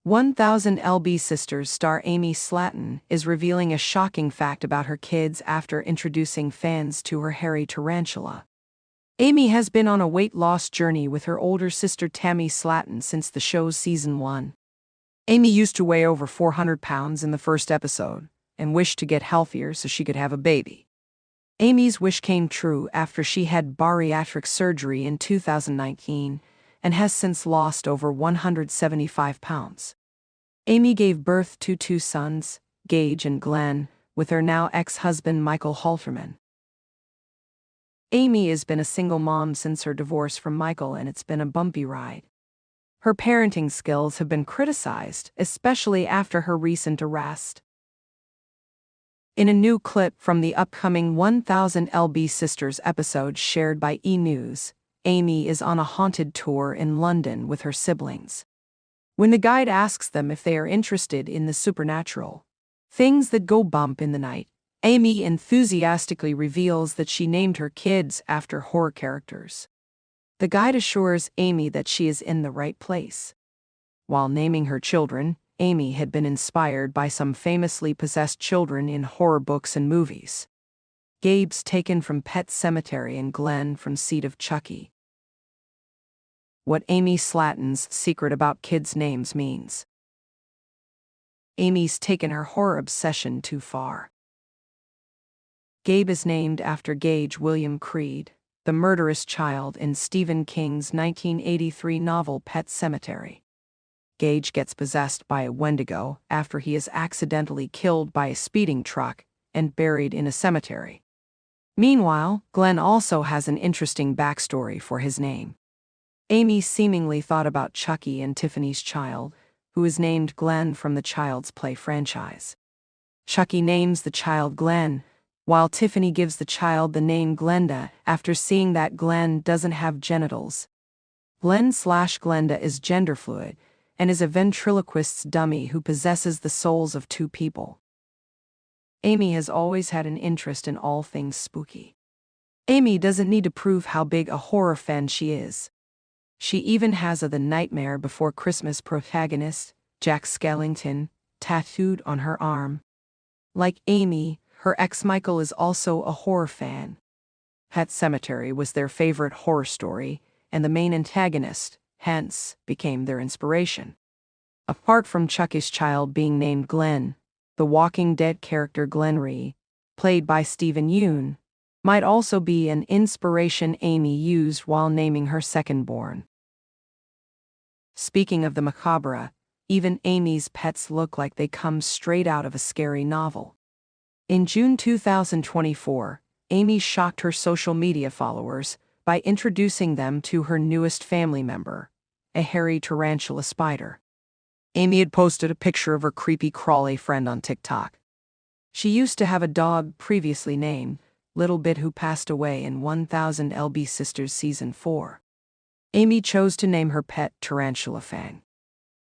1000 LB Sisters star Amy Slaton is revealing a shocking fact about her kids after introducing fans to her hairy tarantula. Amy has been on a weight loss journey with her older sister Tammy Slaton since the show's season 1. Amy used to weigh over 400 pounds in the first episode and wished to get healthier so she could have a baby. Amy's wish came true after she had bariatric surgery in 2019 and has since lost over 175 pounds. Amy gave birth to 2 sons, Gage and Glenn, with her now ex-husband Michael Halterman. Amy has been a single mom since her divorce from Michael, and it's been a bumpy ride. Her parenting skills have been criticized, especially after her recent arrest. In a new clip from the upcoming 1000 LB Sisters episode shared by E! News, Amy is on a haunted tour in London with her siblings. When the guide asks them if they are interested in the supernatural, things that go bump in the night, Amy enthusiastically reveals that she named her kids after horror characters. The guide assures Amy that she is in the right place. While naming her children, Amy had been inspired by some famously possessed children in horror books and movies. Gabe's taken from Pet Sematary and Glenn from Seed of Chucky. What Amy Slaton's secret about kids' names means. Amy's taken her horror obsession too far. Gabe is named after Gage William Creed, the murderous child in Stephen King's 1983 novel Pet Sematary. Gage gets possessed by a Wendigo after he is accidentally killed by a speeding truck and buried in a cemetery. Meanwhile, Glenn also has an interesting backstory for his name. Amy seemingly thought about Chucky and Tiffany's child, who is named Glenn from the Child's Play franchise. Chucky names the child Glenn, while Tiffany gives the child the name Glenda after seeing that Glenn doesn't have genitals. Glenn/Glenda is gender fluid and is a ventriloquist's dummy who possesses the souls of 2 people. Amy has always had an interest in all things spooky. Amy doesn't need to prove how big a horror fan she is. She even has a The Nightmare Before Christmas protagonist, Jack Skellington, tattooed on her arm. Like Amy, her ex Michael is also a horror fan. Pet Sematary was their favorite horror story, and the main antagonist, hence, became their inspiration. Apart from Chucky's child being named Glenn, the Walking Dead character Glenry, played by Stephen Yeun, might also be an inspiration Amy used while naming her second-born. Speaking of the macabre, even Amy's pets look like they come straight out of a scary novel. In June 2024, Amy shocked her social media followers by introducing them to her newest family member, a hairy tarantula spider. Amy had posted a picture of her creepy crawly friend on TikTok. She used to have a dog previously named Little Bit who passed away in 1000 LB Sisters Season 4. Amy chose to name her pet Tarantula Fang.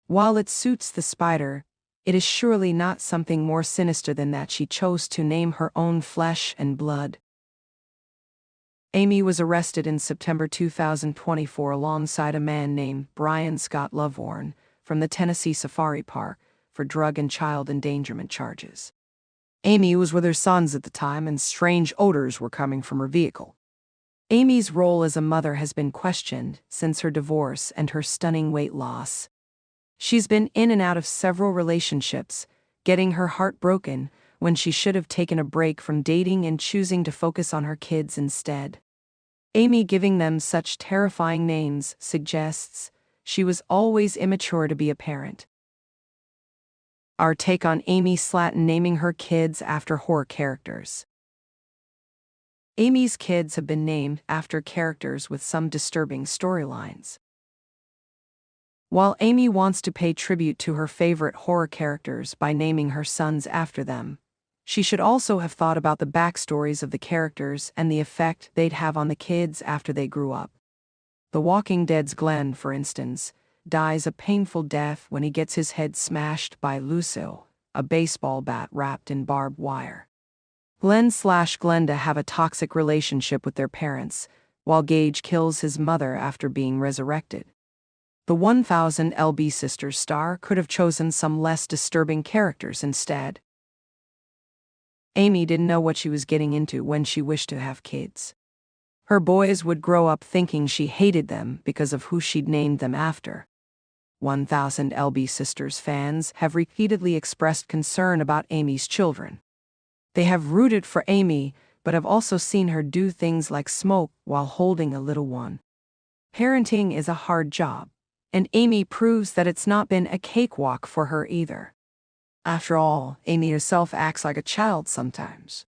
While it suits the spider, it is surely not something more sinister than that she chose to name her own flesh and blood. Amy was arrested in September 2024 alongside a man named Brian Scott Lovewarn from the Tennessee Safari Park for drug and child endangerment charges. Amy was with her sons at the time, and strange odors were coming from her vehicle. Amy's role as a mother has been questioned since her divorce and her stunning weight loss. She's been in and out of several relationships, getting her heart broken when she should have taken a break from dating and choosing to focus on her kids instead. Amy giving them such terrifying names suggests she was always immature to be a parent. Our take on Amy Slaton naming her kids after horror characters. Amy's kids have been named after characters with some disturbing storylines. While Amy wants to pay tribute to her favorite horror characters by naming her sons after them, she should also have thought about the backstories of the characters and the effect they'd have on the kids after they grew up. The Walking Dead's Glenn, for instance, dies a painful death when he gets his head smashed by Lucille, a baseball bat wrapped in barbed wire. Glenn/Glenda have a toxic relationship with their parents, while Gage kills his mother after being resurrected. The 1000 LB Sisters star could have chosen some less disturbing characters instead. Amy didn't know what she was getting into when she wished to have kids. Her boys would grow up thinking she hated them because of who she'd named them after. 1000 LB Sisters fans have repeatedly expressed concern about Amy's children. They have rooted for Amy, but have also seen her do things like smoke while holding a little one. Parenting is a hard job, and Amy proves that it's not been a cakewalk for her either. After all, Amy herself acts like a child sometimes.